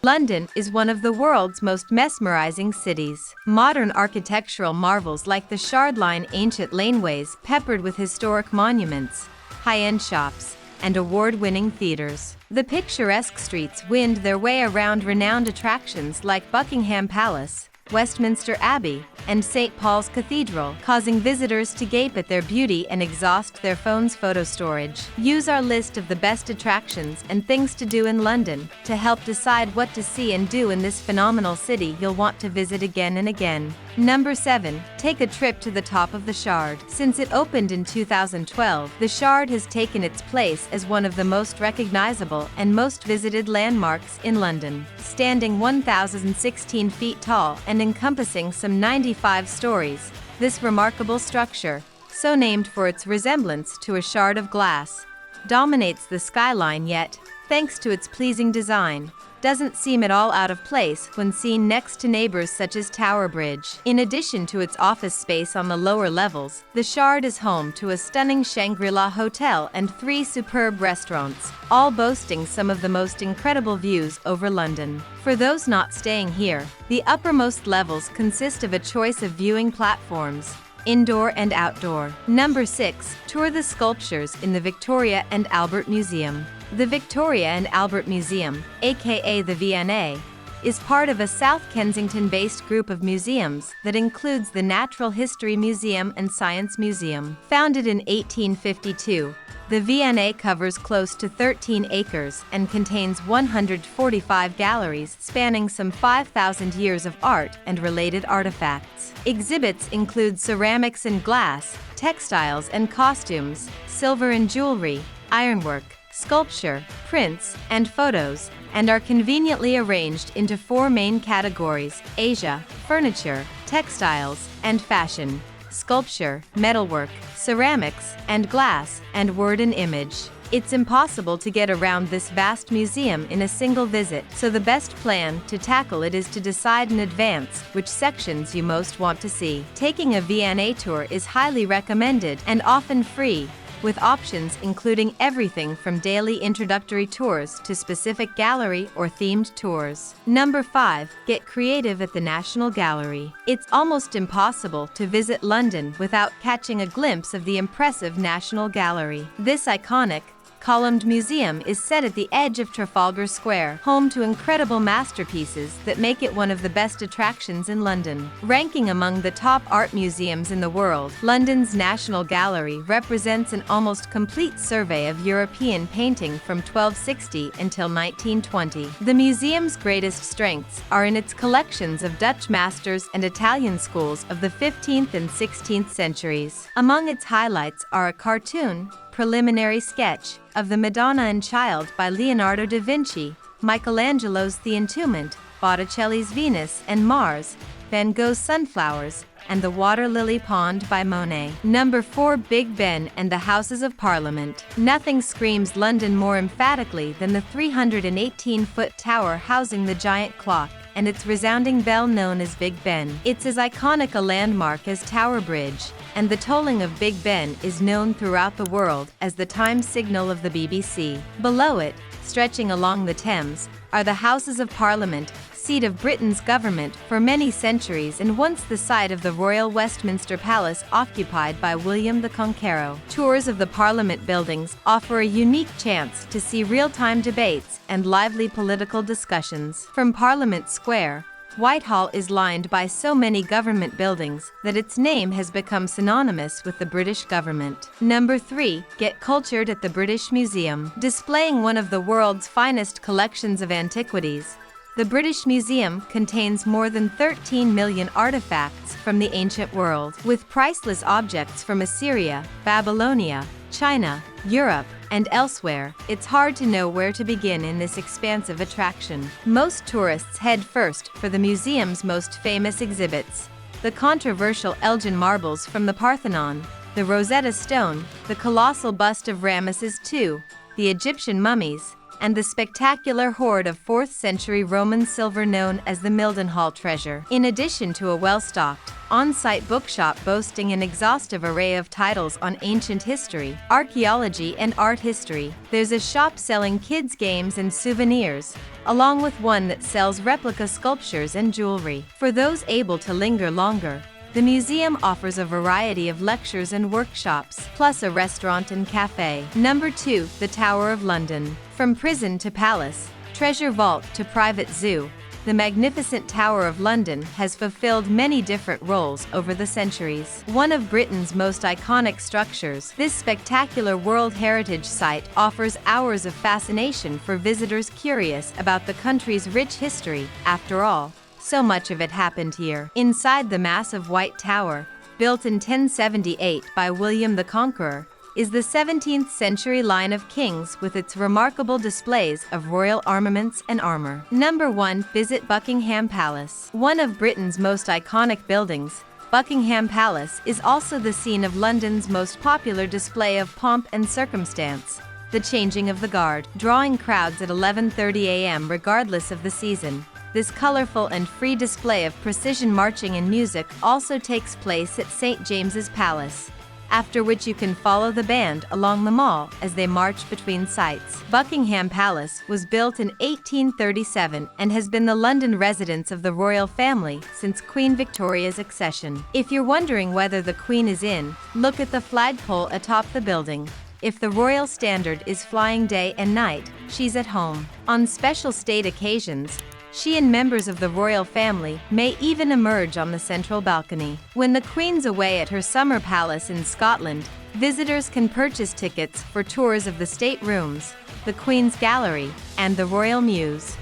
London is one of the world's most mesmerizing cities. Modern architectural marvels like the Shard Line, ancient laneways peppered with historic monuments, high-end shops, and award-winning theaters. The picturesque streets wind their way around renowned attractions like Buckingham Palace, Westminster Abbey, and St. Paul's Cathedral, causing visitors to gape at their beauty and exhaust their phone's photo storage. Use our list of the best attractions and things to do in London to help decide what to see and do in this phenomenal city you'll want to visit again and again. Number 7. Take a trip to the top of the Shard. Since it opened in 2012, the Shard has taken its place as one of the most recognizable and most visited landmarks in London. Standing 1,016 feet tall and encompassing some 95 stories, this remarkable structure, so named for its resemblance to a shard of glass, dominates the skyline, yet, thanks to its pleasing design, doesn't seem at all out of place when seen next to neighbors such as Tower Bridge. In addition to its office space on the lower levels, the Shard is home to a stunning Shangri-La hotel and 3 superb restaurants, all boasting some of the most incredible views over London. For those not staying here, the uppermost levels consist of a choice of viewing platforms, indoor and outdoor. Number 6. Tour the sculptures in the Victoria and Albert Museum. The Victoria and Albert Museum, aka the V&A, is part of a South Kensington-based group of museums that includes the Natural History Museum and Science Museum. Founded in 1852, the V&A covers close to 13 acres and contains 145 galleries spanning some 5,000 years of art and related artifacts. Exhibits include ceramics and glass, textiles and costumes, silver and jewelry, ironwork, sculpture, prints, and photos, and are conveniently arranged into 4 main categories: Asia, furniture, textiles, and fashion, sculpture, metalwork, ceramics, and glass, and word and image. It's impossible to get around this vast museum in a single visit, so the best plan to tackle it is to decide in advance which sections you most want to see. Taking a V&A tour is highly recommended and often free, with options including everything from daily introductory tours to specific gallery or themed tours. Number 5. Get creative at the National Gallery. It's almost impossible to visit London without catching a glimpse of the impressive National Gallery. This iconic, columned museum is set at the edge of Trafalgar Square, home to incredible masterpieces that make it one of the best attractions in London. Ranking among the top art museums in the world, London's National Gallery represents an almost complete survey of European painting from 1260 until 1920. The museum's greatest strengths are in its collections of Dutch masters and Italian schools of the 15th and 16th centuries. Among its highlights are a cartoon, preliminary sketch of the Madonna and Child by Leonardo da Vinci, Michelangelo's The Entombment, Botticelli's Venus and Mars, Van Gogh's Sunflowers, and the Water Lily Pond by Monet. Number 4. Big Ben and the Houses of Parliament. Nothing screams London more emphatically than the 318-foot tower housing the giant clock and its resounding bell known as Big Ben. It's as iconic a landmark as Tower Bridge, and the tolling of Big Ben is known throughout the world as the time signal of the BBC. Below it, stretching along the Thames, are the Houses of Parliament, seat of Britain's government for many centuries and once the site of the Royal Westminster Palace occupied by William the Conqueror. Tours of the Parliament buildings offer a unique chance to see real-time debates and lively political discussions. From Parliament Square, Whitehall is lined by so many government buildings that its name has become synonymous with the British government. Number 3. Get cultured at the British Museum. Displaying one of the world's finest collections of antiquities, the British Museum contains more than 13 million artifacts from the ancient world. With priceless objects from Assyria, Babylonia, China, Europe, and elsewhere, it's hard to know where to begin in this expansive attraction. Most tourists head first for the museum's most famous exhibits: the controversial Elgin marbles from the Parthenon, the Rosetta Stone, the colossal bust of Ramesses II, the Egyptian mummies, and the spectacular hoard of 4th century Roman silver known as the Mildenhall treasure. In addition to a well-stocked, on-site bookshop boasting an exhaustive array of titles on ancient history, archaeology, and art history, there's a shop selling kids' games and souvenirs, along with one that sells replica sculptures and jewelry. For those able to linger longer, the museum offers a variety of lectures and workshops, plus a restaurant and cafe. Number 2. The Tower of London. From prison to palace, treasure vault to private zoo, the magnificent Tower of London has fulfilled many different roles over the centuries. One of Britain's most iconic structures, this spectacular World Heritage Site offers hours of fascination for visitors curious about the country's rich history. After all, so much of it happened here. Inside the massive White Tower, built in 1078 by William the Conqueror, is the 17th century line of kings with its remarkable displays of royal armaments and armor. Number 1. Visit Buckingham Palace. One of Britain's most iconic buildings, Buckingham Palace is also the scene of London's most popular display of pomp and circumstance, the changing of the guard, drawing crowds at 11:30 a.m. regardless of the season. This colorful and free display of precision marching and music also takes place at St. James's Palace, after which you can follow the band along the Mall as they march between sites. Buckingham Palace was built in 1837 and has been the London residence of the royal family since Queen Victoria's accession. If you're wondering whether the Queen is in, look at the flagpole atop the building. If the royal standard is flying day and night, she's at home. On special state occasions, she and members of the royal family may even emerge on the central balcony. When the Queen's away at her summer palace in Scotland, visitors can purchase tickets for tours of the state rooms, the Queen's Gallery, and the Royal Mews.